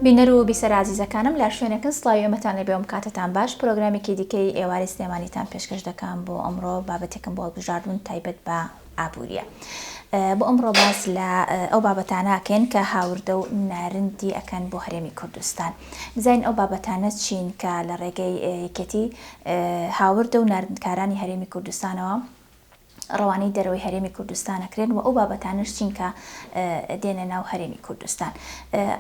بینەر و بیسەر عزیزەکانم لە شوێنەکە سڵاوی ئەمەتان لێ بێوم کاتتان باش پرۆگرامێکی دیکەی ئێواری سلێمانیتان پێشکەش دەکەم بۆ ئەمڕۆ بابەتێکم بۆ هەڵبژاردون تایبەت بە ئابووریە. بۆ ئەمڕۆ باس لە ئەو بابەتانەکەن کە هاوردە و نارندی ئەکەن بۆ هەرێمی کوردستان. بزانین ئەو بابەتانە چین کە لە ڕێگەی یەکێتی هاوردە و ناردکارانی هەرێمی کوردستانەوە ڕەوانەی دەرەوەی هەرێمی کوردستان ئەکرێن و ئەو بابەتانش چین کە دێنە ناو هەرێمی کوردستان.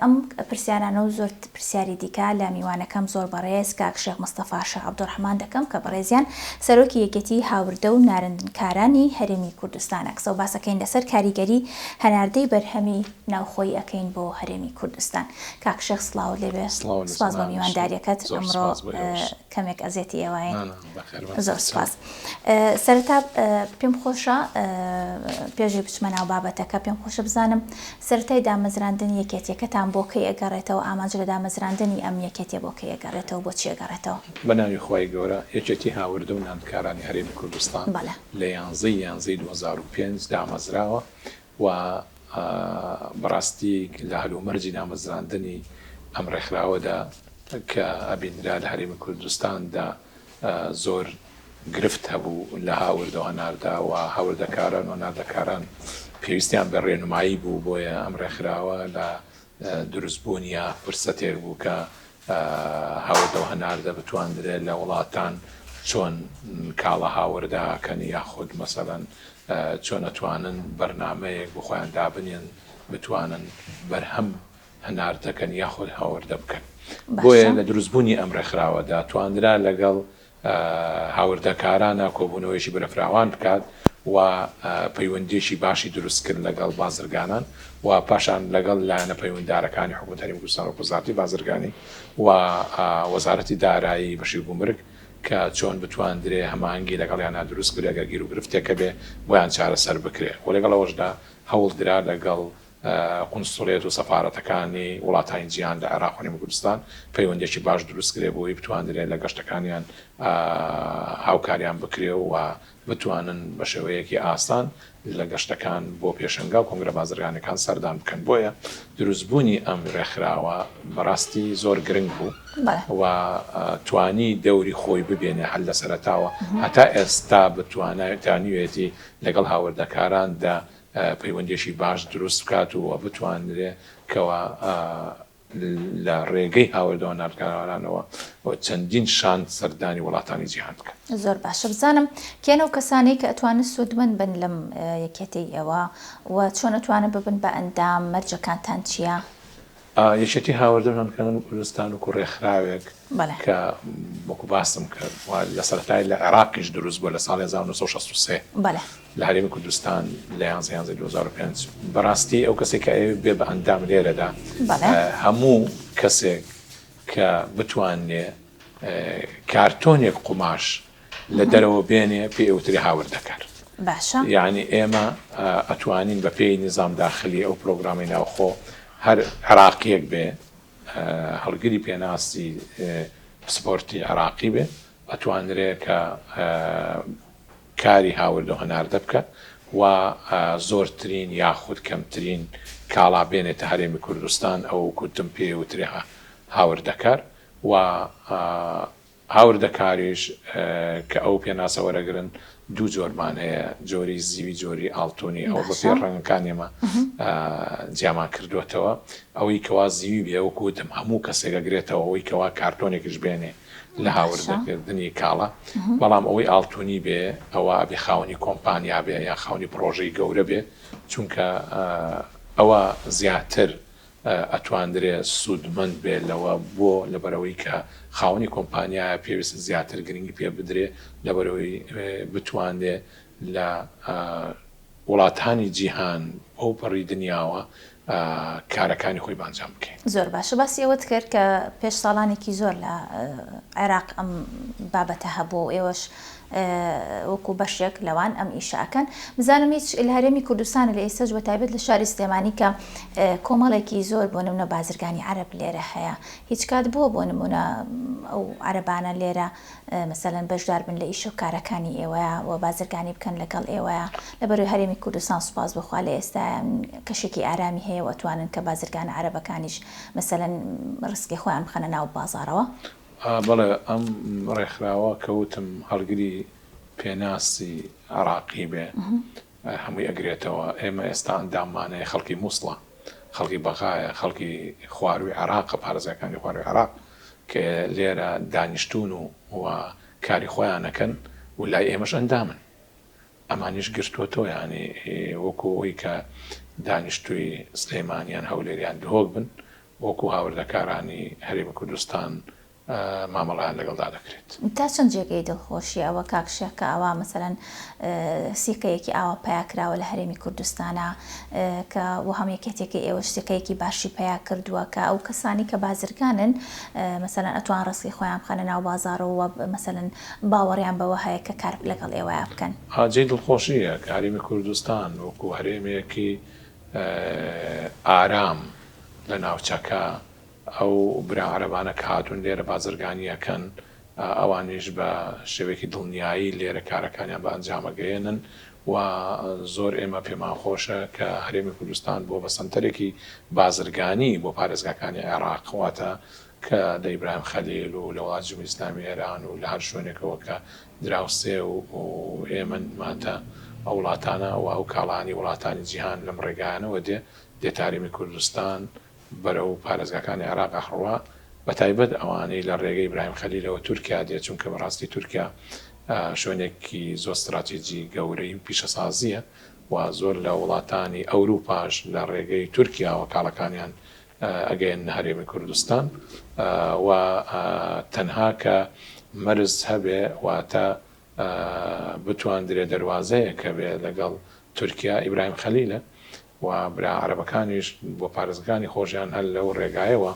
ئەم پرسیارانە و زۆر پرسیاری دیکە لە میوانەکەم زۆر بەڕێز کاک شێخ مستەفا شێخ عەبدوڕەحمان دەکەم کە بەڕێزیان سەرۆکی یەکێتی هاوردە و ناردکارانی هەرێمی کوردستانە کەسە و باسەکەین لەسەر کاریگەری هەناردەی بەرهەمی ناوخۆی ئەکەین بۆ هەرێمی کوردستان. کاک شێخ سڵاو لێبێ، سپاس بۆ میوانداریەکەت، ئەمڕۆ کەمێک ئەزیەتی ئێوەیە. زۆر سپاس. سەرەتا پێم خۆشە پێشی بچمە ناو بابەتەکە پێم خۆشە بزانم سەرەتای دامەزراندنی یەکێتیەکەتان بۆ کەی ئەگەڕێتەوە، ئامانج لە دامەزراندنی ئەم یەکێتیە بۆ کەی ئەگەڕێتەوە، بۆ چی ئەگەڕێتەوە؟ بە ناوی خۆی گەورە یەکێتی هاوردە و ناردکارانی هەرێمی کوردستان لە 11 2005 دامەزراوە و بەڕاستی لە هەلومەرجی دامەزراندنی ئەم ڕێکخراوەدا کە ئەبینرا لە هەرێمی کوردستاندا زۆر گرفت هەبوو لە هاوردە و هەناردا و هاوردەکاران و ناردەکاران پێویستیان بە ڕێنمایی بوو بۆیە ئەم ڕێکخراوە لە دروستبوونیە فرسەتێک بوو کە هاوردە و هەناردە بتواندرێت لە وڵاتان چۆن کاڵە هاوردەکەن یاخود مەسەڵەن چۆن ئەتوانن بەرنامەیەک بۆ خۆیان دابنێن بتوانن بەرهەم هەناردەکەن یاخود هاوردە بکەن. بۆیە لە دروستبوونی ئەم ڕێکخراوەدا توانرا لەگەڵ هاوردەکارانە کۆبوونەوەیشی بەرەفراوان بکات و پەیوەندیشی باشی دروست کرد لەگەڵ بازرگانان و پاشان لەگەڵ لایەنە پەیوەنددارەکانی حکوومەت هەرێمی کوردستان و وەزارەتی بازرگانی و وەزارەتی دارایی بەشی گومرگ کە چۆن بتواندرێ هەماهەنگی لەگەڵیانە دروست کرد ئەگەر گیر و گرفتێکە بێ بۆیان چارەسەر بکرێ و لەگەڵ ئەوەشدا هەوڵدرا لەگەڵ قونسوڵێت و سەفارەتەکانی وڵاتانی جیهان لە عێراق و هەرێمی کوردستان پەیوەندێکی باش دروست کرێ بۆی بتواندرێت لە گەشتەکانیان هاوکاریان بکرێ و بتوانن بە شێوەیەکی ئاسان لە گەشتەکان بۆ پێشەنگا و کۆنگرە بازرگانەکان سەردان بکەن. بۆیە دروستبوونی ئەم ڕێکخراوە بەڕاستی زۆر گرنگ بوو و توانی دەوری خۆی ببێنێ هەل لە سەرەتاوە هەتا ئێستا بتوانێتی لەگەڵ هاوردەکاراندا پەیوەندیشی باش دروست بکات و بتوانرێ کەوا لە ڕێگەی هاوردەوە ناردکارانەوە چەندین شان سەردانی وڵاتانی جیهان بکەن. زۆر باشە بزانم کێنە و کەسانی کە ئەتوانن سوودمەند بن لەم یەکێتی ئێوە و چۆن ئەتوانن ببن بە ئەندام مەرجەکانتان چییە؟ یەکێتی هاوردە و ناردکارانی کوردستان و کوڕێکخراوێک کە وەکو باسم کرد لە سەرەتای لە عێراقیش دروست بووە لە ساڵی 1963 لە هەرێمی کوردستان لە 11 2005 بەڕاستی ئەو کەسێک کە ئەوێ بێ بە ئەندام لێرەدا هەموو کەسێک کە بتوانێ کارتۆنێک قوماش لە دەرەوە بێنێ پێی ئەوتری هاوردەکار. باشە. یعنی ئێمە ئەتوانین بە پێی نظام داخلی ئەو پرۆگرامی ناوخۆ هەر عێراقیەک بێ هەڵگری پێناسی سپۆرتی عێراقی بێ ئەتوانرێت کە کاری هاوردە و هەناردە بکە و زۆرترین یاخود کەمترین کاڵا بێنێتە هەرێمی کوردستان ئەو کوتم پێ وترێ هاوردەکار و هاوردەکاریش کە ئەو پێناسە وەرەگرن دوو جۆرمان هەیە، جۆری زیوی جۆری ئاڵتونی ئەو بە پێ ڕەنگەکان ئێمە جیامان کردوێتەوە ئەوەی کەوا زیوی بێ ئەو کوتم هەموو کەسێکەگرێتەوە ئەوەی کەوا کارتۆنێکش بێنێ لە هاوردەکردنی کاڵە، بەڵام ئەوەی ئاڵتونی بێ ئەوە بێ خاوەنی کۆمپانیا بێ یا خاوەنی پرۆژەی گەورە بێ چونکە ئەوە زیاتر ئەتواندرێت سوودمەند بێ لەوە بۆ لەبەرەوەی کە خاوەنی کۆمپانیایە پێویست زیاتر گرنگی پێ بدرێ لەبەرەوەی بتوانێ لە وڵاتانی جیهان ئەو پەڕی دنیاوە کارەکانی خۆی بانجام بکەین. زۆر باشە باسی ئەوەت کرد کە پێش ساڵانێکی زۆر لە عێراق ئەم بابەتە هەبوو ئێوەش وەکو بەشێک لەوان ئەم ئیشاکەن. بزانم هیچ لە هەرێمی کوردستان لە ئێستاش بە تایبەت لە شاری سلێمانی کە کۆمەڵێکی زۆر بۆ نمونە بازرگانی عەرب لێرە هەیە، هیچ کات بووە بۆ نمونە ئەو عەرەبانە لێرە مەسەلەن بەشدار بن لە ئیش و کارەکانی ئێوەیە و بازرگانی بکەن لەگەڵ ئێوەیە؟ لەبەرەوەی هەرێمی کوردستان سوپاس بخوا لە ئێستا کەشێکی ئارامی هەیە و ئەتوانن کە بازرگانە عەرەبەکانیش مەسەلەن ڕسکی خۆیان بخەنە ناو بازاڕەوە. بەڵێ ئەم ڕێکخراوە کەوتم هەڵگری پێناسی عراقی بێ هەمووی ئەگرێتەوە. ئێمە ئێستا ئەنداممانەیە خەڵکی مووسڵە، خەڵکی بەغایە، خەڵکی خواروی عراقە، پارێزەکانی خواروی عراق کە لێرە دانیشتون و کاری خۆیانەکەن و لای ئێمەش ئەندامن. ئەمانیش گرتووەتەوە، ینی وەکو ئەوی کە دانیشتووی سلێمانیان هەولێریان دهۆک بن، وەکو هاوردەکارانی هەرێمی کوردستان مامەڵەیان لەگەڵدا دەکرێت. تا چەند جێگەی دڵخۆشی ئەوە کاکشە کە ئەوە مەسەلەن سیقەیەکی ئاوا پیاکراوە لە هەرێمی کوردستانە کە وە هەم یەکێتێکی ئێوە سیقەیەکی باشی پیا کردووە کە ئەو کەسانی کە بازرگانن مەسەلەن ئەتوان ڕستی خۆیان بخەنە ناو بازاڕەوە مەسەلەن باوەڕیان بەوە هەیە کە کار لەگەڵ ئێوەیە بکەن. جێی دڵخۆشیە کە هەرێمی کوردستان وەکو هەرێمێکی ئارام لە ناوچەکە ئەو برا عەرەبانە کە هاتوون لێرە بازرگانیەکەن ئەوانیش بە شێوەیەکی دڵنیایی لێرە کارەکانیان بە ئەنجامەگەێنن و زۆر ئێمە پێمان خۆشە کە هەرێمی کوردستان بۆ بە سەنتەرێکی بازرگانی بۆ پارێزگاکانی عێراق واتە کە لە ئیبراهیم خەلیل و لە وڵاتی جمهوریەتی ئیسلامی ئێران و لە هەر شوێنێکەوە کە دراوسێ و ئێمە ماتە ئەو وڵاتانە و ئەو کاڵانی وڵاتانی جیهان لەم ڕێگایانەوە دێتە هەرێمی کوردستان بەرەو پارێزگاکانی عێراق ئەخڕوا بە تایبەت ئەوانەی لە ڕێگەی ئیبراهیم خەلیلەوە تورکیا دێت، چونکە بەڕاستی تورکیا شوێنێکی زۆر استراتیجی گەورەی پیشەسازیە و زۆر لە وڵاتانی ئەوروپاش لە ڕێگەی تورکیاوە کاڵەکانیان ئەگەیەن هەرێمی کوردستان و تەنها کە مەرز هەبێ واتە بتواندرێ دەواازەیە کە بێ لەگەڵ تورکیا ئیبراهیم خەلیلە و برا عەرەبەکانیش بۆ پارێزەکانی خۆشیان هەر لەو ڕێگایەوە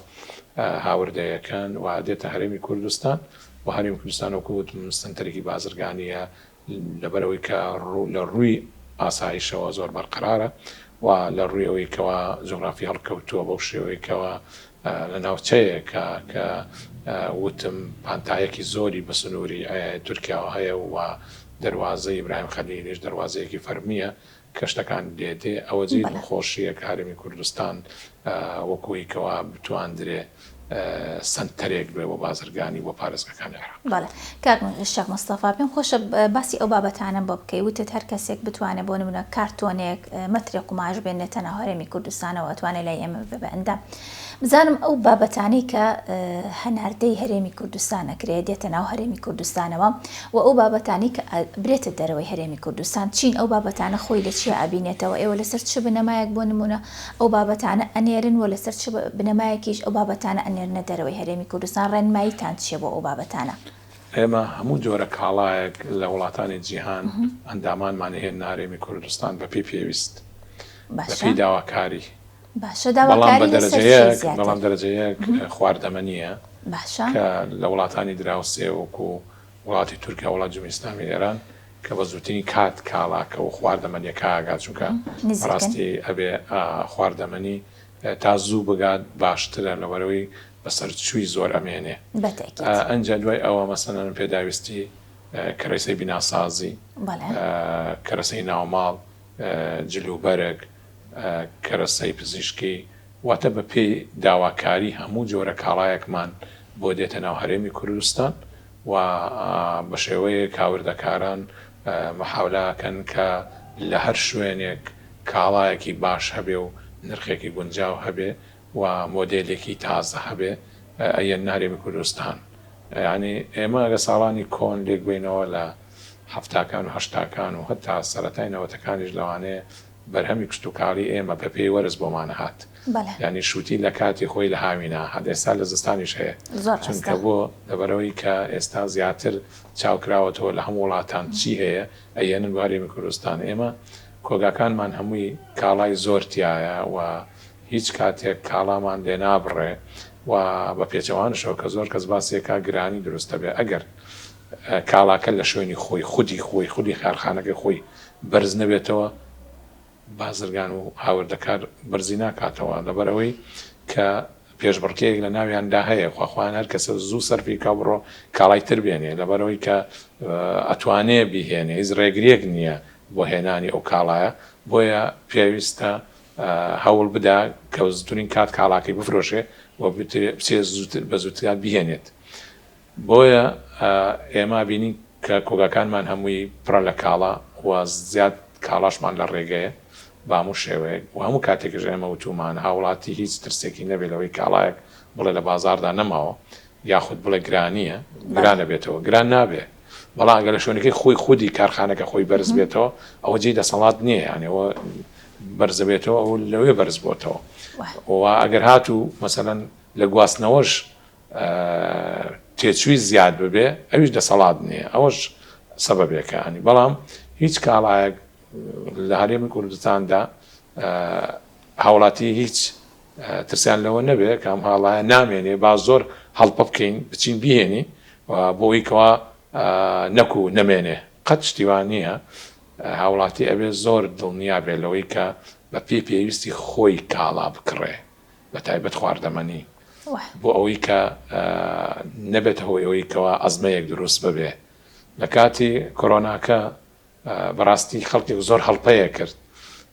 هاوردەیەکەن و دێتە هەرێمی کوردستان و هەرێمی کوردستان وەکوت سنتەرێکی بازرگانیە لەبەرەوەی کە لە ڕووی ئاسایشەوە زۆر بەرقەرارە و لە ڕووی ئەوەی کەوا جوغرافی هەڵکەوتووە بەو شێوەیە کەوا لە ناوچەیەکە کە وتم پانتایەکی زۆری بە سنووری تورکیاوە هەیە و دەواازەی ئیبراهیم خەلیلیش دەواازەیەکی فەرمیە کە شتەکان دێتێ ئەوە جێی دڵخۆشیە کە هەرێمی کوردستان وەکوی کەوا بتواندرێ سنتەرێک بێ بۆ بازرگانی بۆ پارێزگاکانی عێراق. بەڵێ کاک شەق مستەفا پێم خۆشە باسی ئەو بابەتانە بۆ بکەی، وتت هەر کەسێک بتوانێت بۆ نمونە کارتۆنێک مەترێک و ماژ بێنێتە ناو هەرێمی کوردستانەوە ئەتوانێت لای ئێمە ببە ئەندام. بزانم ئەو بابەتانەی کە هەناردەی هەرێمی کوردستانەکرێت دێتە ناو هەرێمی کوردستانەوە و ئەو بابەتانی کە برێتە دەرەوەی هەرێمی کوردستان چین ئەو بابەتانە خۆی لە چی ئابینێتەوە؟ ئێوە لەسەر چ بنەمایەک بۆ نمونە ئەو بابەتانە ئەنێرن و لەسەر چ بنەمایەکیش ئەو بابەتانە ئەنێرنە دەرەوەی هەرێمی کوردستان؟ ڕێنماییتان چیە بۆ ئەو بابەتانە؟ ئێمە هەموو جۆرە کاڵایەک لە وڵاتانی جیهان ئەندامانمان هێنا هەرێمی کوردستان بە پێی پێویست بەپێی داواکاری. باشە داواکاری بەڵام دەرەجەیەک خواردەمەنیە کە لە وڵاتانی دراوسێ وەکو وڵاتی تورکیا وڵات جمهوریەتی ئیسلامی ئێران کە بە زووتنی کات کاڵاکە و خواردەمەنیەکە ئاگات، چونکە ڕاستی ئەبێ خواردەمەنی تا زوو بگات باشترە لەوەرەوەی بەسەرچووی زۆر ئەمێنێ. ئەنجە دوای ئەوە مەسەلەن پێداویستی کەرەسەی بیناسازی، کەرەسەی ناوماڵ، جلوبەرگ، کەرەسەی پزیشکی، واتە بە پێی داواکاری هەموو جۆرە کاڵایەکمان بۆ دێتە ناو هەرێمی کوردستان و بە شێوەیە کاوردەکاران مەحاولەکەن کە لە هەر شوێنێک کاڵایەکی باش هەبێ و نرخێکی گونجاو هەبێ و مۆدێلێکی تازە هەبێ ئەیەن هەرێمی کوردستان. یعنی ئێمە ئەگە ساڵانی کۆن لێک بینەوە لە هەفتاکان و هەشتاکان و هەتا سەرەتای نەوەتەکانیش لەوانەیە بەرهەمی کشتتوکاری ئێمە بە پێی وەرز بۆمانە هات، ینی شووتی لە کاتی خۆی لە هاوینە هەد ئێستا لە زستانیش هەیە، چونکە بۆ لەبەرەوەی کە ئێستا زیاتر چاوکراوەتەوە لە هەموو وڵاتان چی هەیە ئەیەنن هەرێمی کوردستان. ئێمە کۆگاکانمان هەمووی کاڵای زۆرتیایە و هیچ کاتێک کاڵامان لێ نابڕێ و بە پێچەوانشەوە کە زۆر کەس باسیەکە گرانی دروستە بێ. ئەگەر کاڵاکە لە شوێنی خودی کارخانەکەی خۆی بەرز نەبێتەوە بازرگان و هاوردەکار بەرزی ناکاتەوە لەبەرەوەی کە پێشبڕکەیەک لە ناویاندا هەیە خواخواان هەر کەسە زوو سەرفی کا بڕۆ کاڵای تر بێنێ لەبەرەوەی کە ئەتوانێ بیهێنێ هیچ ڕێگرێک نییە بۆ هێنانی ئەو کاڵایە بۆیە پێویستە هەوڵ بدا کە زووترین کات کاڵاکەی بفرۆشێ و بچێ بە زووتیان بهێنێت بۆیە ئێمە بینین کە کۆگاکانمان هەمووی پڕە لە کاڵا و زیاد کاڵاشمان لە ڕێگەیە بامو شێوەیە و هەموو کاتێکش ئێمە وتومان هاوڵاتی هیچ ترسێکی نەبێت لەوەی کاڵایەک بڵێ لە بازاردا نەماوە یاخود بڵێ گرانیە گرانە بێتەوە گران نابێت بەڵام ئەگەر لە شوێنەکەی خودی کارخانەکە خۆی بەرز بێتەوە ئەوە جێی دەسەڵات نییە یانەوە بەرزە بێتەوە ئەو لەوێ بەرز بۆتەوە و ئەگەر هاتوو مەسەلەن لە گواستنەوەش تێچووی زیاد ببێ ئەویش دەسەڵات نییە ئەوەش سەبەبێکانی بەڵام هیچ کاڵایەک لە هەرێمی کوردستاندا هاوڵاتی هیچ ترسیان لەوە نەبێ کەم هاڵایە نامێنێ با زۆر هەڵپە بکەین بچین بهێنی بۆی کەوا نەکو نەمێنێ قەت شتیوان نییە هاوڵاتی ئەبێ زۆر دڵنیا بێ لەوەی کە بە پێویستی خۆی کاڵا بکڕێ بە تایبەت خواردەمەنی بۆ ئەوەی کە نەبێت هۆی ئەوەی کەوا ئەزمەیەک دروست ببێ لە کاتی کۆرۆناکە بەڕاستی خەڵکی زۆر هەڵپەیە کرد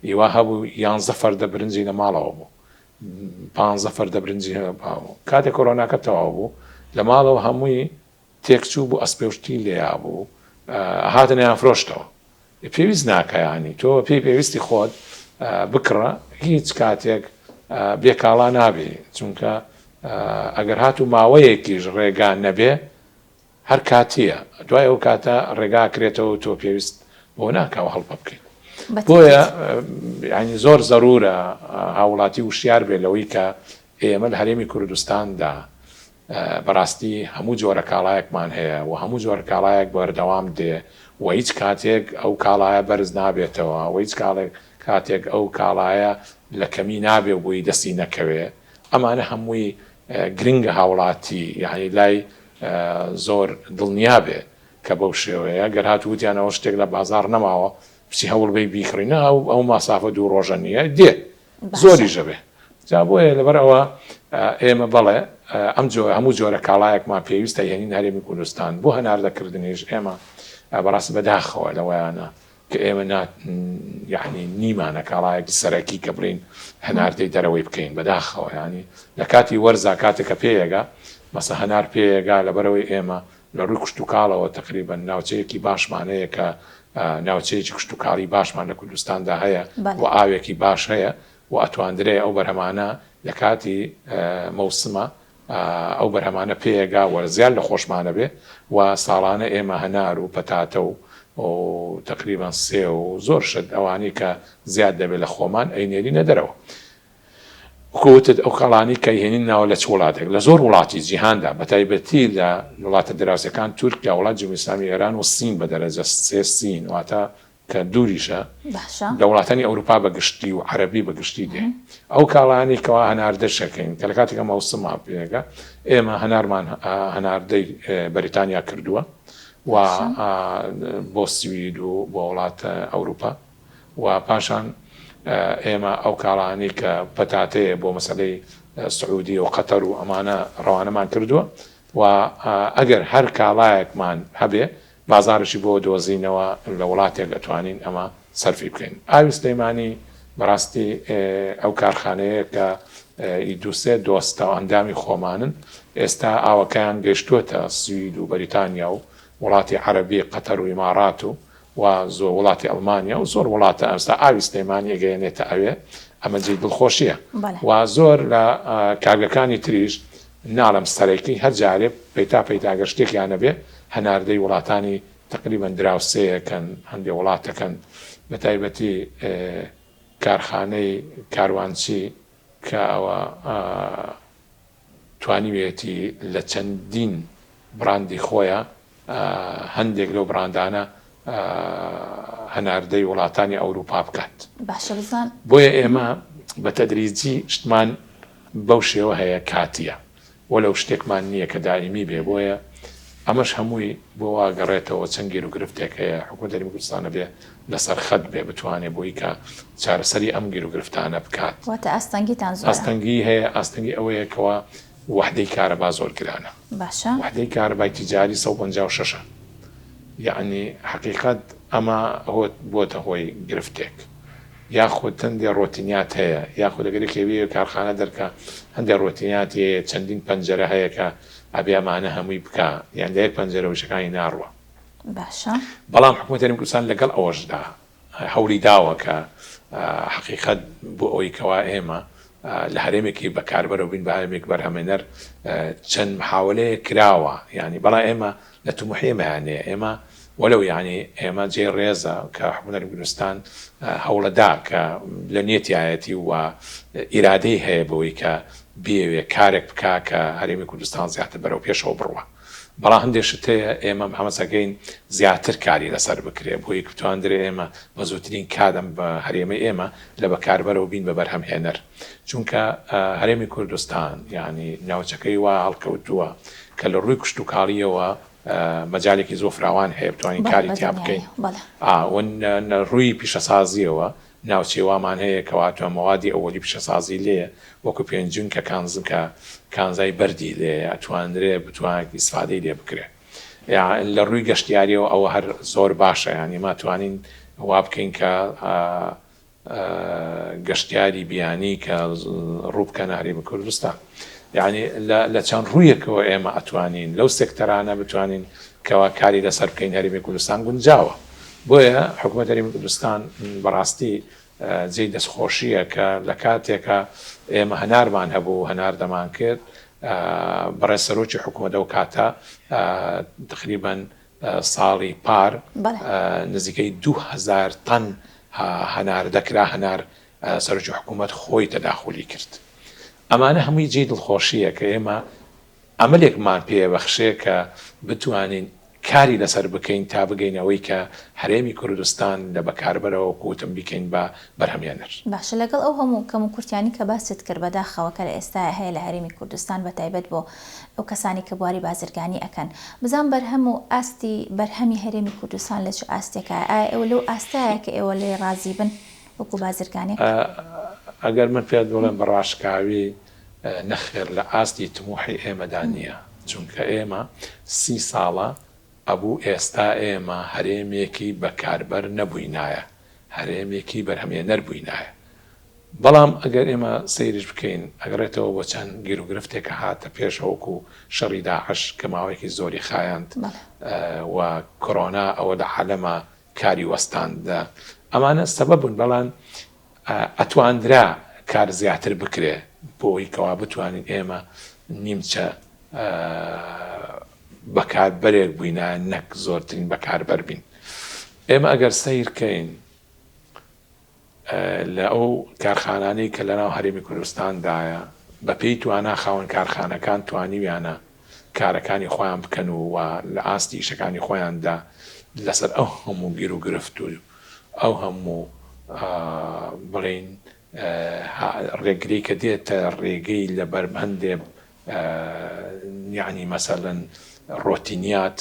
هیوا هەبوو 11 فەردە برنجی لە ماڵەوە بوو 15 فەردە برنجی باوە کاتێک کۆرۆناکە تەواو بوو لە ماڵەوە هەمووی تێکچوو بوو ئەسپێشتی لێیا بوو هاتنیان فرۆشتەوە پێویست ناکەیانی تۆ پێویستی خۆت بکڕە هیچ کاتێک بێکاڵا نابێ چونکە ئەگەر هاتوو ماوەیەکیش ڕێگان نەبێ هەر کاتیە دوای ئەو کاتە ڕێگاکرێتەوە تۆ پێویست بۆ ناکەوە هەڵپە بکەیت بۆیە ینی زۆر زەرورە هاوڵاتی وشیار بێ لەوەی کە ئێمە لە هەرێمی کوردستاندا بەڕاستی هەموو جۆرە کاڵایەکمان هەیە و هەموو جۆرە کاڵایەک بەردەوام دێ و هیچ کاتێک ئەو کاڵایە بەرز نابێتەوە و هیچ کاتێک ئەو کاڵایە لە کەمی نابێ بووی دەستی نەکەوێ ئەمانە هەمووی گرنگە هاوڵاتی یعنی لای زۆر دڵنیا بێ کە بەو شێوەیە گەر هاتووتیانەوە شتێک لە بازار نەماوە پسی هەوڵ بی بیخڕینە ئەو ماسافە دوو ڕۆژە نییە دێ زۆری ژەبێ جا بۆیە لەبەر ئەوە ئێمە بەڵێ ئەم هەموو جۆرە کاڵایەکمان پێویستە هێنین هەرێمی کوردستان بۆ هەناردەکردنیش ئێمە بەڕاست بەداخەوە لەوەیانە کە ئێمە یعنی نیمانە کاڵایەکی سەرەکی کە بڕین هەناردەی دەرەوەی بکەین بەداخەوە ینی لە کاتی وەرزا کاتێکە پێیەگە مەسە هەنار پێیەگا لەبەرەوەی ئێمە لە ڕووی کشت و کاڵەوە تقریبا ناوچەیەکی باشمانەیە کە ناوچەیەکی کشت و کاڵی باشمان لە کوردستاندا هەیە و ئاوێکی باش هەیە و ئەتواندرێ ئەو بەرهەمانە لە کاتی مەوسمە ئەو بەرهەمانە پێیەگا وەرزیان لە خۆشمانە بێ و ساڵانە ئێمە هەنار و پەتاتە و تقریبا سێ و زۆر شت ئەوانی کە زیاد دەبێت لە خۆمان ئەینێرینە دەرەوە کوتت ئەو کاڵانی کە هێنین ناوە لە چ وڵاتێک لە زۆر وڵاتی جیهاندا بەتایبەتی لە وڵاتە دراوسەکان تورکیا وڵات جمهوری ئیسلامی ئێران و سین بە دەرەجە سێ سین واتە کە دووریشە لە وڵاتانی ئەوروپا بەگشتی و عەرەبی بەگشتی دێ ئەو کاڵانی کەوا هەناردەشەکەین کە لە کاتێکە مەوسما پێگە ئێمە هەنارمان هەناردەی بەریتانیا کردووە و بۆ سوید و بۆ وڵاتە ئەوروپا و پاشان ئێمە ئەو کاڵانی کە پەتاتەیە بۆ مەسەلەی سعودی و قەتەر و ئەمانە ڕەوانەمان کردووە و ئەگەر هەر کاڵایەکمان هەبێ بازارشی بۆ دۆزینەوە لە وڵاتێک دەتوانین ئەمە سەرفی بکەین ئاوی سلەیمانی بەڕاستی ئەو کارخانەیە کە دووسێ دۆستە و ئەندامی خۆمانن ئێستا ئاوەکەیان گەشتووەتە سوید و بەریتانیا و وڵاتی عەرەبی قەتەر و ئیماڕات و زۆر وڵاتی ئەڵمانیا و زۆر وڵاتە ئەستا ئاوی سلەیمانی ئەگەیەنێتە ئەوێ ئەمە جێی دڵخۆشیە و زۆر لە کارگەکانی تریش ناڵم سەرەکی هەر جارێ پەیتا گەشتێکیانە بێ هەناردەی وڵاتانی تقریبا دراوسەیەکەن هەندێک وڵاتەکەن بە تایبەتی کارخانەی کاروانچی کە ئەوە توانیوێتی لە چەندین براندی خۆیە هەندێک لەو براندانە هەناردەی وڵاتانی ئەوروپا بکات بۆیە ئێمە بە تەدریجی شتمان بەو شێوە هەیە کاتیە وەلەو شتێکمان نییە کە دائیمی بێ بۆیە ئەمەش هەمووی بۆ واگەڕێتەوە چەند گیر و گرفتێک هەیە حکوومەت هەرێمی کوردستانە بێ لەسەر خەت بێ بتوانێت بۆی کە چارەسەری ئەم گیر و گرفتانە بکات. واتە ئاستەنگیتان زۆرە. ئاستەنگی هەیە، ئاستەنگی ئەوەیەکەوە وحدەی کارەبا زۆر گرانە. باشە. وحدەی کارەبای تیجاری 156 یعنی حقیقەت ئەمە بۆتە هۆی گرفتێک. یاخود هەندێ ڕۆتینیات هەیە، یاخود ئەگەرێکێوی کارخانە دەرکە هەندێک ڕۆتینیات هەیە، چەندین پەنجەرە هەیە کە ئەبێ ئەمانە هەمووی بکە، یان لە یەک پەنجەرە وشەکانی ناڕوە. باشە. بەڵام حکوومەت هەرێمی کوردستان لەگەڵ ئەوەشدا هەوڵی داوە کە حقیقەت بۆ ئەوەی کەوا ئێمە لە هەرێمێکی بەکاربەرەوە بین بە هەرێمێک بەرهەمێنەر چەند محاولەیە کراوە، یعنی بەڵام ئێمە لە تومحێمەیانەیە ئێمە وەلو یعنی ئێمە جێ ڕێزە کە حکوومەت هەرێمی کوردستان هەوڵەدا کە لە نێتیایەتی و ئیرادەی هەیە بەوەی کە بێوێ کارێک بکا کە هەرێمی کوردستان زیاتر بەرەو پێشەوە بڕوە. بەڵام هەندێشت هەیە ئێمە هەمەسەکەین زیاتر کاری لەسەر بکرێ بۆی بتواندرێ ئێمە بە زووترین کادەم بە هەرێمە ئێمە لە بەکاربەرەوە بین بە بەرهەمهێنەر، چونکە هەرێمی کوردستان یعنی ناوچەکەی وا هەڵکەوتووە کە لە ڕووی کشت و کاڵیەوە مەجالێکی زۆر فراوان هەیە بتوانین کاری تیا بکەین. ڕووی پیشەسازیەوە ناوچێوامان هەیە کەواتە مەوادی ئەوەلی پیشەسازی لێە وەکو پێنجون کە کانزم کە کانزای بەردی لێ ئەتواندرێ بتوانێت ئیسفادەی لێ بکرێ. لە ڕووی گەشتیاریەوە ئەوە هەر زۆر باشە، ینی ماتوانین وا بکەین کە گەشتیاری بیانی کە ڕووبکەنە هەرێمی کوردستان. یعنی لە چەند ڕوویەکەوە ئێمە ئەتوانین لەو سێکتەرانە بتوانین کەوا کاری لەسەر بکەین هەرێمی کوردستان گونجاوە. بۆیە حکوومەت هەرێمی کوردستان بەڕاستی جێی دەستخۆشیە کە لە کاتێکە ئێمە هەنارمان هەبوو هەنار دەمان کرد بەڕێز سەرۆکی حکوومەتە و کاتە تقریباً ساڵی پار نزیکەی 2000 تەن هەنار دەکرا، هەنار سەرۆکی حکوومەت خۆی تەداخولی کرد. ئەمانە هەمووی جێی دڵخۆشیە کە ئێمە ئەمەلێکمان پێبەخشێ کە بتوانین کاری لەسەر بکەین تا بگەینەوەی کە هەرێمی کوردستان لە بەکاربەرەوە کوتم بکەین بە بەرهەمێنەر. باشە، لەگەڵ ئەو هەموو کەم و کورتیانی کە باست کرد بەداخەوە کە لە ئێستا هەیە لە هەرێمی کوردستان بە تایبەت بۆ ئەو کەسانی کە بواری بازرگانی ئەکەن، بزان بەرهەم و ئاستی بەرهەمی هەرێمی کوردستان لە چ ئاستێکە؟ ئێوە لەو ئاستایە کە ئێوە لێ ڕازی بن وەکو بازرگانێک؟ ئەگەر من پێت بڵێم بەڕاشکاوی نەخێر لە ئاستی تموحی ئێمەدا نییە، چونکە ئێمە 30 ساڵە ئەبوو ئێستا ئێمە هەرێمێکی بەکاربەر نەبووینایە، هەرێمێکی بەرهەمێنەر بووینایە. بەڵام ئەگەر ئێمە سەیرش بکەین ئەگەڕێتەوە بۆ چەند گیر و گرفتێکە هاتە پێشەوەکو شەڕی داعش کە ماوەیەکی زۆری خایاند و کۆڕۆنا ئەوە لە عالەمە کاری وەستاندا، ئەمانە سەبەب بوون. بەڵام ئەتواندرا کار زیاتر بکرێ بۆی کەوا بتوانین ئێمە نیمچە بەکاربەرێک بووینە نەک زۆرترین بەکاربەر بین. ئێمە ئەگەر سەیرکەین لە ئەو کارخانانەی کە لەناو هەرێمی کوردستاندایە بە پێی توانا خاوەن کارخانەکان توانیویانە کارەکانی خۆیان بکەن و لە ئاستی ئیشەکانی خۆیاندا لەسەر ئەو هەموو گیر و گرفت و ئەو هەموو بڵین ڕێگری کە دێتە ڕێگەی لە بەربەندێ یعنی مەسەلەن ڕۆتینیات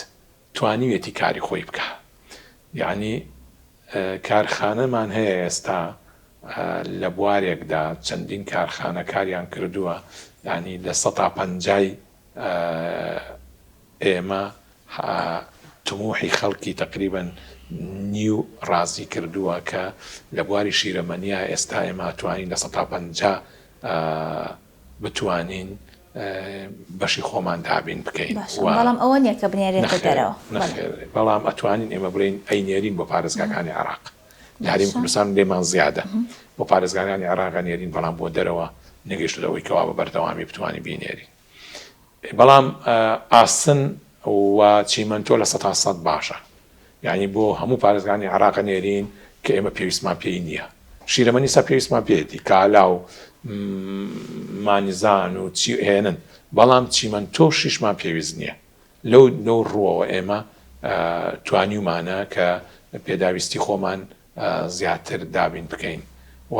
توانیوێتی کاری خۆی بکە. یعنی کارخانەمان هەیە ئێستا لە بوارێکدا چەندین کارخانە کاریان کردووە، یعنی لە 150 ئێمە تموحی خەڵکی تقریبا نیو ڕازی کردووە کە لە بواری شیرەمەنیە ئێستا ئێمە توانین لە 150 بتوانین بەشی خۆمان دابین بکەین. بەڵام ئەوە نییە کە بنێرێتە دەرەوە، بەڵام ئەتوانین ئێمە بڵین ئەی نێرین بۆ پارێزگاکانی عێراق. لە هەرێمی کوردستان لێمان زیادە بۆ پارێزگاکانی عێراق نێرین، بەڵام بۆ دەرەوە نەگەیشتەوەی کەوا بە بەردەوامی بتوانین بینێرین. بەڵام ئاسن و چیمەنتۆ لە 100% باشە، یعنی بۆ هەموو پارێزگانی عێراق نێرین کە ئێمە پێویستمان پێی نییە. شیرەمەنی سا پێویستمان پێێتی کالا و مانیزان و چی هێنن، بەڵام چیمەنتۆ شیشمان پێویست نییە. لەو ڕووەوە ئێمە توانیومانە کە پێداویستی خۆمان زیاتر دابین بکەین و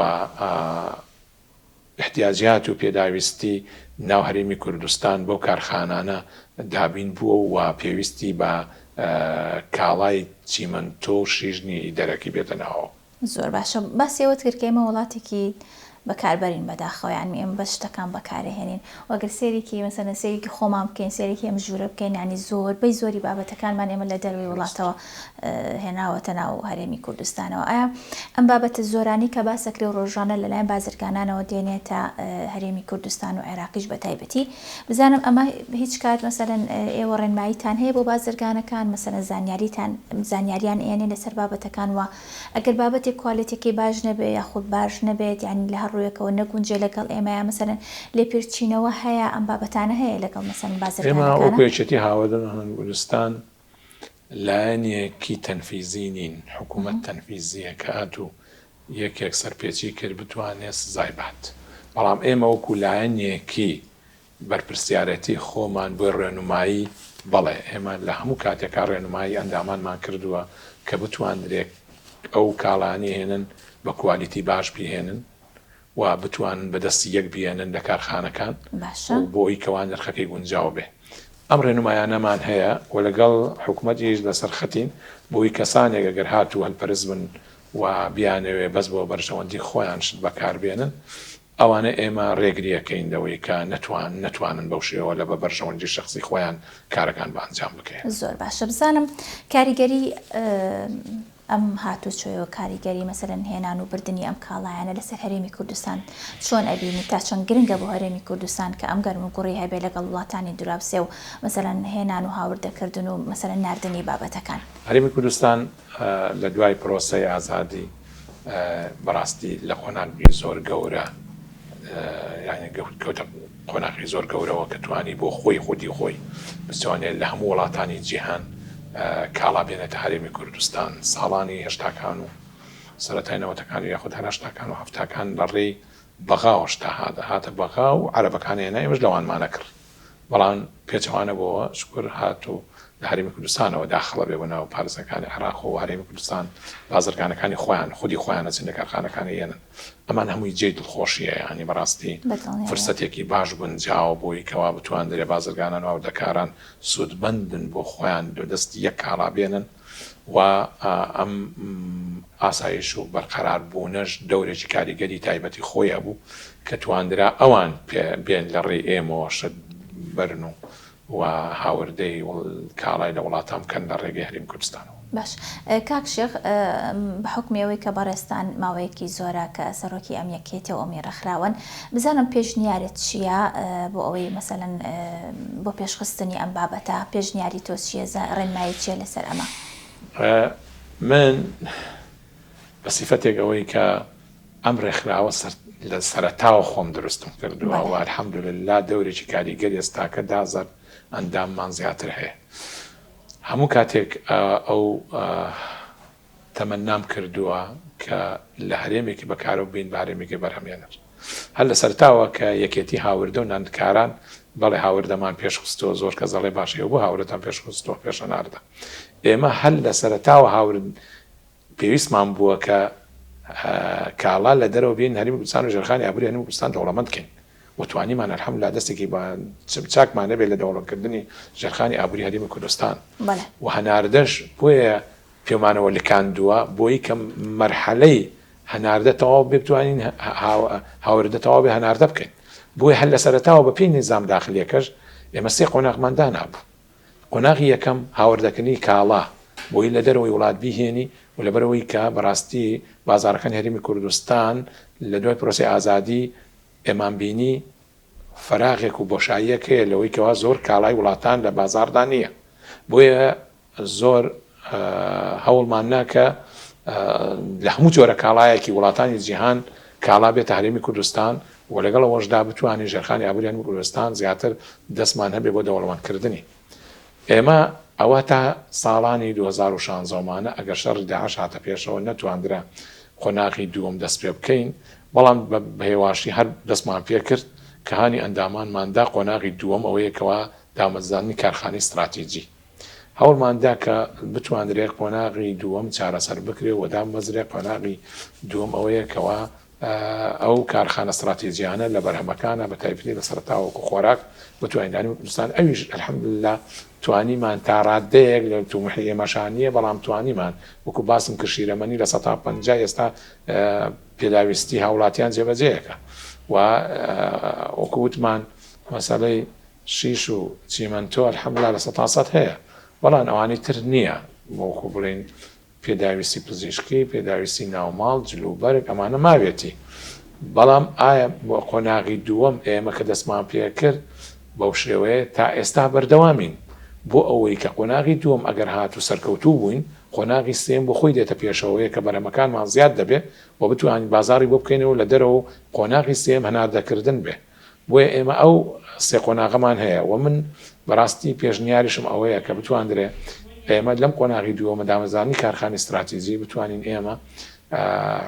احتیاجات و پێداویستی ناو هەرێمی کوردستان بۆ کارخانانە دابین بووە و پێویستی بە کاڵای چیمەنتۆ و شیژنی دەرەکی بێتە ناوە. زۆر باشە باسیەوەت کرد کە ئێمە وڵاتێکی بەکاربەرین بەداخەوەیان ئێمە بە شتەکان بەکارهێنین وەگەر سێرێکی مەسەلەن سێرێکی خۆمان بکەین سێرێکی ئەم ژوورە بکەین ینی زۆربەی زۆری بابەتەکانمان ئێمە لە دەروی وڵاتەوە هێناوەتە ناو هەرێمی کوردستانەوە. ئایا ئەم بابەتە زۆرانی کە باسەکرێ و ڕۆژانە لەلایەن بازرگانانەوە دێنێتە هەرێمی کوردستان و عێراقیش بە تایبەتی بزانم ئەمە هیچ کات مەسەلەن ئێوە ڕێنماییتان هەیە بۆ بازرگانەکان مەسەلەن زانیاریان ئێنێ لەسەر بابەتەکان وە ئەگەر بابەتێک کوالێتێکی باش نەبێت یاخود باش نەبێت یعنی لە هەر ڕوویەکەوە نەگونجێ لەگەڵ ئێمەیە مەسەلەن لێپێچینەوە هەیە ئەم بابەتانە هەیە لەگەڵ مەسەلەن بازرگانەکان. ئێمە ئەوکوێچەتی هاوردن کوردستان لایەنێکی تەنفیزی نین حکوومەت تەنفیزیە کە هاتوو یەکێک سەرپێچی کرد بتوانێت سزای بات بەڵام ئێمە وەکو لایەنێکی بەرپرسیارەتی خۆمان بۆ ڕێنمایی بەڵێ ئێمە لە هەموو کاتێکا ڕێنمایی ئەندامانمان کردووە کە بتوانرێک ئەو کاڵانی هێنن بە کوالیتی باش بهێنن و بتوانن بەدەستی یەک بێنن لە کارخانەکان بۆی کەوان نرخەکەی گونجاو بێ. ئەم ڕێنمایانەمان هەیە و لەگەڵ حکوومەتیش لەسەر خەتین بۆی کەسانێک ئەگەر هاتوو هەلپەرست بن و بیانەوێ بەس بۆ بەرژەوەندی خۆیان شت بەکاربێنن ئەوانە ئێمە ڕێگریەکەیندەوەی کە نەتوانن بەو شێوە لە بە بەرژەوەندی شخصی خۆیان کارەکان بە ئەنجام بکەین. زۆر باشە بزانم کاریگەری ئەم هاتوچۆیەوە کاریگەری مەسەلەن هێنان و بردننی ئەم کاڵایانە لەسەر هەرێمی کوردستان چۆن ئەبینی تا چەند گرنگە بۆ هەرێمی کوردستان کە ئەم گەرم و گوڕی هەبێ لەگەڵ وڵاتانی دراوسێ و مەسەلەن هێنان و هاوردەکردن و مەسەلەن ناردنی بابەتەکان. هەرێمی کوردستان لە دوای پرۆسەی ئازادی بەڕاستی لە قۆناغی زۆر گەورە کەوتە قۆناغی زۆر گەورەوە کە توانی بۆ خۆی خودی خۆی بتوانێت لە هەموو وڵاتانی جیهان کاڵا بێنێتە هەرێمی کوردستان. ساڵانی هێشتاکان و سەرەتای نەوەتەکان یاخود هەشتاکان و هەفتاکان لە ڕێی بەغاوەش تا هاتە بەغا و عەرەبەکانیانە ئێمەش لەوانمانە کرد بەڵام پێچەوانە بۆەوە شکر هاتوو لە هەرێمی کوردستانەوە داخڵە بێ بۆ ناو پارێزەکانی عێراق و هەرێمی کوردستان بازرگانەکانی خۆیان خودی خۆیان ئەچن لە کارخانەکانی هێنن. ئەمان هەمووی جێی دڵخۆشیە ینی بەڕاستی فرسەتێکی باش بوون جاوە بۆی کەوا بتوان دەرێ بازرگانان و دەکاران سوودبندن بۆ خۆیان دەستی یەک کاڵا بێنن و ئەم ئاسایش و بەرقەرار بوونەش دەورێکی کاریگەری تایبەتی خۆیە بوو کە توانرا ئەوان بێن لە ڕێی ئێمەوە شت بەرن و هاوردەی کاڵای لە وڵاتان بکەن لە ڕێگەی هەرێمی کوردستانەوە. باش کاک شێخ بە حکمەوەی کە بەڕێستان ماوەیەکی زۆرە کە سەرۆکی ئەم یەکێتەوە ئەمیێڕەخراون بزانم پێشنیارت چییە بۆ ئەوەی مەسەلەن بۆ پێشخستنی ئەم بابەتە پێشنیاری تۆ چیە ڕێنمایی چیە لەسەر ئەمە؟ من بە سیفەتێک ئەوەی کە ئەم ڕێکخراوە لە سەرەتاوە خۆم دروستم کردووە و الحەمدولله دەورێکی کاریگەری ئێستاکە دازەر ئەنداممان زیاتر هەیە. هەموو کاتێک ئەو تەمەنام کردووە کە لە هەرێمێکی بەکارە و بین بارێمێکی بەرهەمێنەر هەر لە سەرتاوە کە یەکێتی هاوردە و ناندکاران بەڵێ هاوردەمان پێشخستەوە زۆر کە زەڵێ باشەیە بۆ هاوردەتان پێشخستەوە پێشە ناردە. ئێمە هەر لە سەرتاوە هاورد پێویستمان بووە کە کاڵا لە دەرەوە بین هەرێمی کوردستان و ژێرخانی ئابووری هەرێمی کوردستان دەوڵەمەند بکەین و توانیمان الحەمدولله دەستێکی چاکمان نەبێت لە دەوڵەمەندکردنی ژێرخانی ئابووری هەرێمی کوردستان و هەناردەش بۆیە پێمانەوە لکاندووە بۆی کە مەرحەلەی هەناردە تەواو بێ بتوانین هاوردە تەواو بێ هەناردە بکەین بۆی هەر لە سەرەتاوە بە پێی نظام داخلیەکەش ئێمە سێ قۆناغمان دانابوو. قۆناغی یەکەم هاوردەکردنی کاڵا بۆی لە دەرەوەی وڵات بیهێنی و لەبەرەوەی کە بەڕاستی بازارەکانی هەرێمی کوردستان لە دوای پرۆسی ئازادی ئێمان بینی فەراغێک و بۆشاییەک هەیە لەوەی کەوا زۆر کاڵای وڵاتان لە بازاردا نییە بۆیە زۆر هەوڵمان ناکە لە هەموو جۆرە کاڵایەکی وڵاتانی جیهان کاڵا بێتە هەرێمی کوردستان و لەگەڵ ئەوەشدا بتوانین ژێرخانی ئابووری هەرێمی کوردستان زیاتر دەستمان هەبێ بۆ دەوڵەمەندکردنی. ئێمە ئەوە تا ساڵانی 2016مانە ئەگەر شەڕی داعش هاتە پێشەوە نەتواندرا قۆناغی دووەم دەست پێ بکەین بەڵام بە هێواشی هەر دەستمان پێ کرد کە هانی ئەندامانماندا قۆناغی دووەم ئەوەیەکەوە دامەزانی کارخانەی استراتیجی هەوڵماندا کە بتوانرێت قۆناغی دووەم چارەسەر بکرێ و دامەزرێ قۆناغی دووەم ئەوەیەکەوە ئەو کارخانە استراتیژیانە لە بەرهەمەکانە بە تایبەتی لە سەرتاوەکو خۆراک بتوانین کوردستان ئەویش الحەمدوللا توانیمان تا ڕادەیەک لە تومحی ئێمەشانیە بەڵام توانیمان وەکو باسم کرد شیرەمەنی لە 150 ئێستا پێداویستی هاوڵاتیان جێبەجێیەکە و وەکووتمان مەسەلەی شیش و چیمەنتۆ الحەمدوللا لە 100 هەیە بەڵام ئەوانەی تر نییە وەکو بڵین پێداویستی پزیشکی پێداویستی ناوماڵ جلوبەرگ ئەمانە ماوێتی بەڵام ئایا بۆ قۆناغی دووەم ئێمە کە دەستمان پێ کرد بەو شێوەیە تا ئێستا بەردەوامین بۆ ئەوەی کە قۆناغی دووەم ئەگەر هاتو سەرکەوتوو بووین قۆناغی سێم بۆ خۆی دێتە پێشەوەیە کە بەرهەمەکانمان زیاد دەبێت و بتوانین بازاری بۆ بکەینەوە لە دەرەوە قۆناغی سێم هەناردەکردن بێ بۆیە ئێمە ئەو سێ قۆناغەمان هەیە و من بەڕاستی پێشنیاریشم ئەوەیە کە بتواندرێ ئێمە لەم قۆناغی دووەمە دامەزانی کارخانی استراتیژی بتوانین ئێمە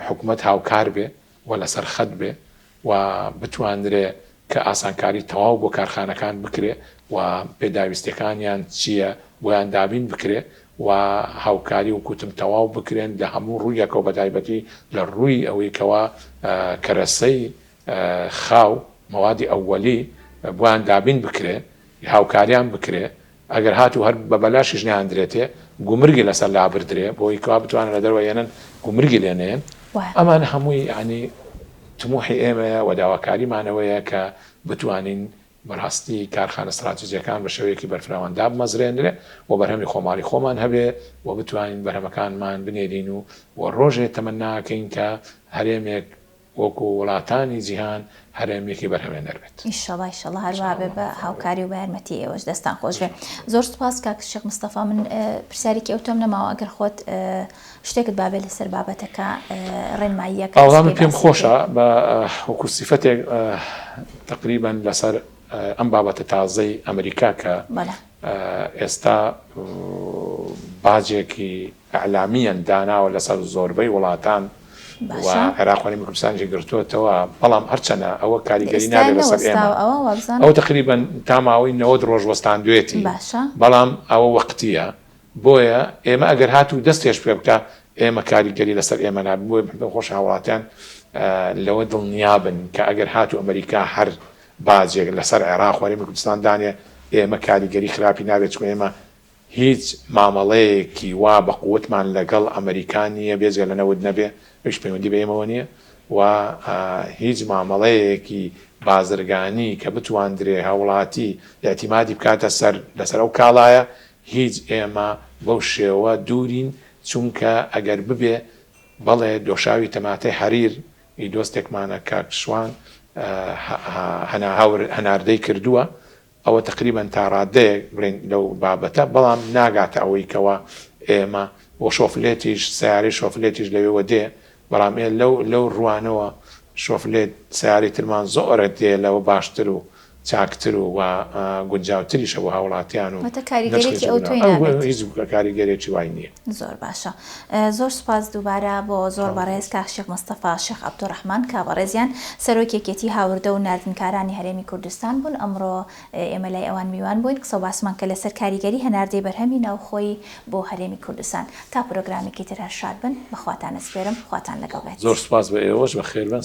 حکوومەت هاوکار بێ و لەسەر خەت بێ و بتواندرێ کە ئاسانکاری تەواو بۆ کارخانەکان بکرێ و پێداویستەکانیان چییە بۆیان دابین بکرێ و هاوکاری و کوتم تەواو بکرێن لە هەموو ڕوویەکەەوە بەتایبەتی لە ڕووی ئەوەی کەوا کەرەسەی خاو مەوادی ئەوەلی بۆیان دابین بکرێ هاوکاریان بکرێ ئەگەر هاتو هەر بە بەلاشیش نیاندرێتێ گومرگی لەسەر لابردرێ بۆی کوا بتوانن لە دەروە هێنن گومرگی لێنێن ئەمان هەمووی ینی تموحی ئێمەیە و داواکاریمانەوەیە کە بتوانین بەڕاستی کارخانە استراتیژیەکان بە شێوەیەکی بەرفراواندا بمەزرێنرێ و بەرهەمی خۆماری خۆمان هەبێ و بتوانین بەرهەمەکانمان بنێرین و ڕۆژێ تەمەناکەین کە هەرێمێک وەکو وڵاتانی جیهان هەرێمێکی بەرهەمێنەر بێت. ئینشەڵڵا ئینشەڵڵا هەروە بێ بە هاوکاری و بە یارمەتی ئێوەش دەستان خۆش بێ. زۆر سوپاس کاک شێخ مستەفا من پرسیارێکی ئەوتۆم نەماوە ئەگەر خۆت شتێکت بابێ لەسەر بابەتەکە ڕێنماییەکە ئەوڵام پێم خۆشە بە وەکو سیفەتێک تقریبا لەسەر ئەم بابەتە تازەی ئەمریکا کە ئێستا باجێکی ئەعلامیان داناوە لەسەر زۆربەی وڵاتان و عێراقی کوردستانیشی گرتووەتەوە بەڵام هەرچەنە ئەوە کاریگەری نابێت لەسەر ئێمە ئەو تقریبا تا ماوەی 90 ڕۆژ وەستاندوێتی بەڵام ئەوە وەقتیە بۆیە ئێمە ئەگەر هاتوو دەستێش پێ بکە ئێمە کاریگەری لەسەر ئێمە نابێت بۆی خۆش هاوڵاتیان لەوە دڵنیابن کە ئەگەر هاتوو ئەمریکا هەر باجێک لەسەر عێراق و هەرێمی کوردستان دانێ ئێمە کاریگەری خراپی نابێت چون ئێمە هیچ مامەڵەیەکی وا بە قووتمان لەگەڵ ئەمریکانیە بێجگە لە نەود نەبێ هیچ پەیوەندی بە ئێمەوە نییە و هیچ مامەڵەیەکی بازرگانی کە بتواندرێ هاوڵاتی ئێعتیمادی بکاتە لەسەر ئەو کاڵایە هیچ ئێمە بەو شێوە دوورین چونکە ئەگەر ببێ بەڵێ دۆشاوی تەماتەی حەریر دۆستێکمانە کاکشوان هەناردەی کردووە ئەوە تقریبا تا ڕادەیەک بڵێن لەو بابەتە بەڵام ناگاتە ئەوەی کەوە ئێمە بۆ شۆفلێتیش سیارەی شۆفلێتیش لەوێوە دێ بەڵام لەو ڕوانەوە شۆفلێت سیاری ترمان زۆرە دێ لەوە باشتر و چاکتر و گونجاوتریشە بۆ هاوڵاتیان و هیچ کاریگەرێکی وای نییە. زۆر باشە. زۆر سوپاس دووبارە بۆ زۆر بەڕێز کاک شێخ مستەفا شێخ عەبدوڕەحمان کا بەڕێزیان سەرۆکێکێتی هاوردە و ناردنکارانی هەرێمی کوردستان بوون. ئەمڕۆ ئێمە لای ئەوان میوان بووین قسە باسمان کە لەسەر کاریگەری هەناردەی بەرهەمی ناوخۆی بۆ هەرێمی کوردستان. تا پرۆگرامێکی تر شاد بن بەخواتان ئەسپێرم خواتان لەگەڵ بێت. زۆر سوپاس بە ئێوەش بە خێربن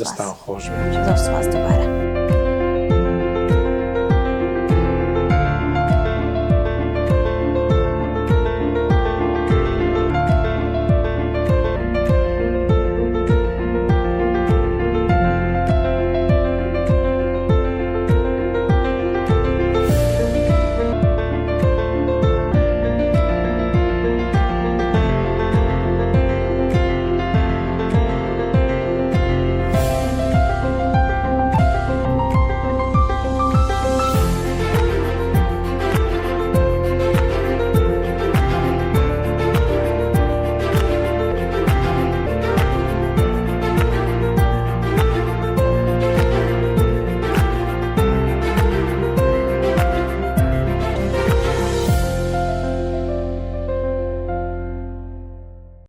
دەستان خۆش بن. زۆر سوپاس دووبارە.